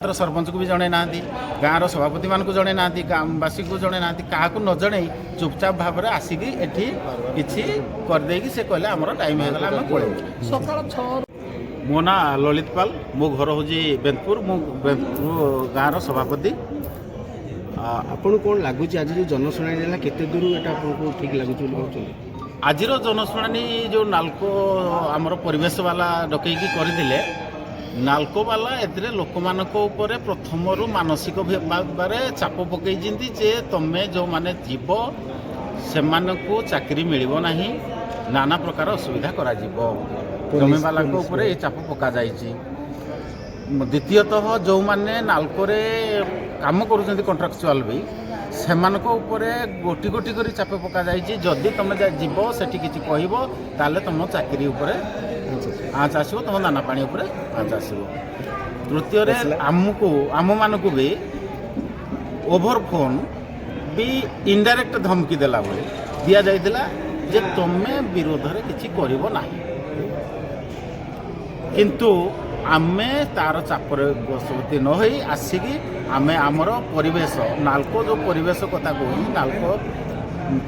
सरपंच को भी जड़े ना गाँव सभापति मान को जड़े ना गाँववासी को जड़े ना क्या न जन चुपचाप भाव में आसिक एटी किसी करदे से कहले आमर टाइम होगा आम पड़े सकाल मो ना ललित पाल मो घर हूँ बेनपुर मो बेनपुर गाँव सभापति। आपन कौन लगुच आज जो जनशुणाणी केते दूर एटा आपको ठीक लगुच आज जनशुणाणी जो नाल्को आमर परिवेश वाला डकईकी करथिले नाल्को वाला एथिरे लोक मानक ऊपर प्रथमरु मानसिक भाव चाप पकई जे तमे जो माने जीव से चाकरी मिलिबो नाही नाना प्रकार असुविधा करा जीवो जमी वाला ऊपर ये चाप पका जाइछि। द्वितीयतः जो माने नाल्को रे काम करूछन्ती कॉन्ट्रैक्चुअल भी सेमानक ऊपर गोटी गोटी करी चाप पका जाइछि जदि तमे जीव सेठी किछि कहइबो ताले तम चाकरी ऊपर आँच आसो तुम दाना पानी उपर आँच आसो। तृतीय आम मानक भी ओभर फोन भी इनडायरेक्ट धमकी देला बोले दिया जाइतिला जे तमे विरोध रे किछि करिवो नाही किंतु आमे तार चापर बसवती न होई आसिकी आमे आमर परिवेश नाल्को जो परिवेश कथा कहूँ नाल्को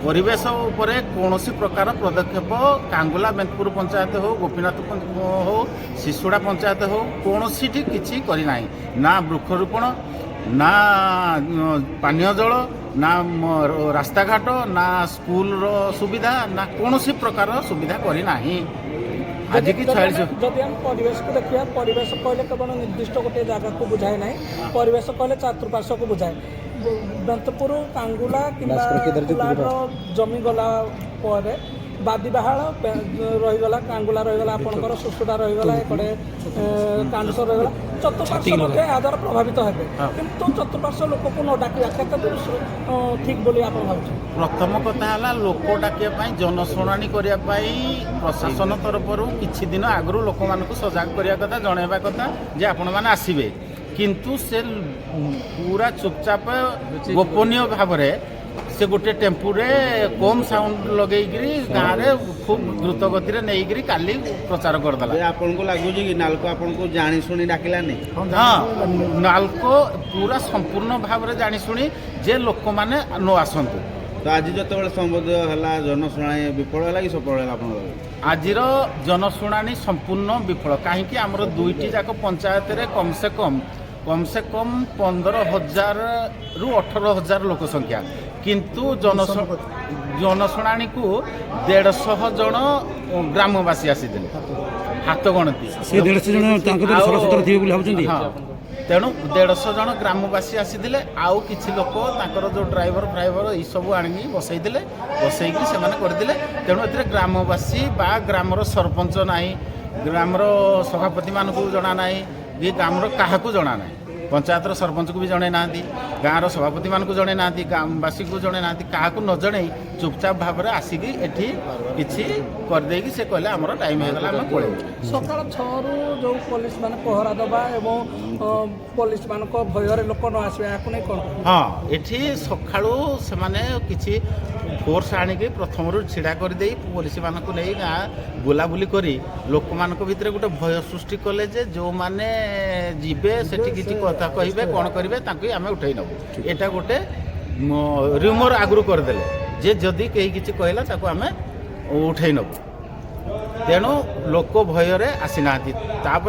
परिवेश उपरे कौन प्रकार पदक्षेप कांगुला बेनपुर पंचायत हो गोपीनाथ हो शिशुड़ा पंचायत हो कौन किसी करना ना वृक्षरोपण ना पानीय जल ना रास्ता घाट ना स्कूल सुविधा ना कौन प्रकार सुविधा करना आज की 46 जब हम परिवेश को देखिए परिवेश कहले केवल निर्दिष्ट गोटे जगह को बुझाए ना परिवेश कहले चतुर्पार्श्व को बुझाए बेंतपुर कांगुला किंबा जमी गला पर बादीबाहाल रहीगला कांगुला रहीगला आपणकर सुसुड़ा रहीगला एपटे कांडसर रहीगला चतुर्पार्श्व लोक याद्वारा प्रभावित हेबे किंतु चतुर्पार्श्व लोक को न डाकिया केते दूर ठीक बोली आपण भाबुछ। प्रथम कथा है लोक डाकिया जनशुणाणी करने प्रशासन तरफ किछि दिन आगु लोक मानक सजग करने कथा जनवा कथा जे आपण मैंने आसबे किंतु से पूरा चुपचाप गोपनीय भाव से गोटे टेम्पू रे कम साउंड लगे गाँव में खूब द्रुत गति नहीं काली प्रचार करदेला। आपन को लगुच कि नाल्को आपन को जानी शुणी डाकिला नहीं। हाँ नाल्को पूरा संपूर्ण भाव में जानी शुणी जे लोक मैंने न आसतु तो आज जो संबोध है जनशुणाणी विफल है कि सफल है आप आज जनशुणाणी संपूर्ण विफल कहीं आमर दुईटी जाक पंचायत रे कम से कम 15,000 रु 18,000 लोक संख्या किंतु जनशुणाणी को 150 जन ग्रामवासी आसीदे हाथ गणती तेणु 150 जन ग्रामवासी आसीदे आउ किछि लोक तांकर जो ड्राइवर फ्राइवर ये सब आनी बसईदे बसईकी से करदे तेणु ए ग्रामवासी बा ग्रामर सरपंच नाई ग्रामर सभापति मान को जना ना ये ग्रामर क्या जना ना पंचायत सरपंच को भी जड़े ना गाँव सभापति मान को जड़े ना गाँववासी को जड़े ना क्या न जन चुपचाप भाव में आसिक एटी किसी करदे से कहले आमर टाइम होगा आम पड़े सकाल 6 जो पुलिस मान पहरा दबा एवं पुलिस मान भयर लोक न आसवे नहीं कौन हाँ ये सकाळू से माने किसी फोर्स आणिक प्रथम छिड़ा करदे पुलिस मान को नहीं गाँ बुलाबुली करी लोक मान भितर गोटे भय सृष्टि कले जो माने जीवे से किसी कथा कहे कौन करेंगे आम उठे नबू एटा गोटे र्यूमर आगु करदे जे जदि कहीं किसी कहला आम उठे नबू तेणु लोक भयर आसीना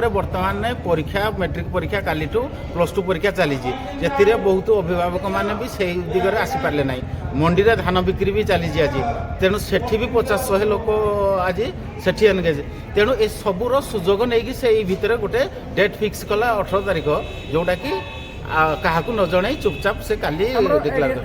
बर्तमान परीक्षा मेट्रिक परीक्षा काली +2 परीक्षा चली बहुत अभिभावक मैंने भी से दिगरे आसीपारे ना मंडी में धान बिक्री भी चली आज तेणु सेठी भी 50-100 लोक आज सेठी एनगेज तेणु ए सबूर सुजोग नहीं से भितर गोटे डेट फिक्स कला 18 तारिख जोटा कि क्या न जन चुपचाप से काली डिक्लेयर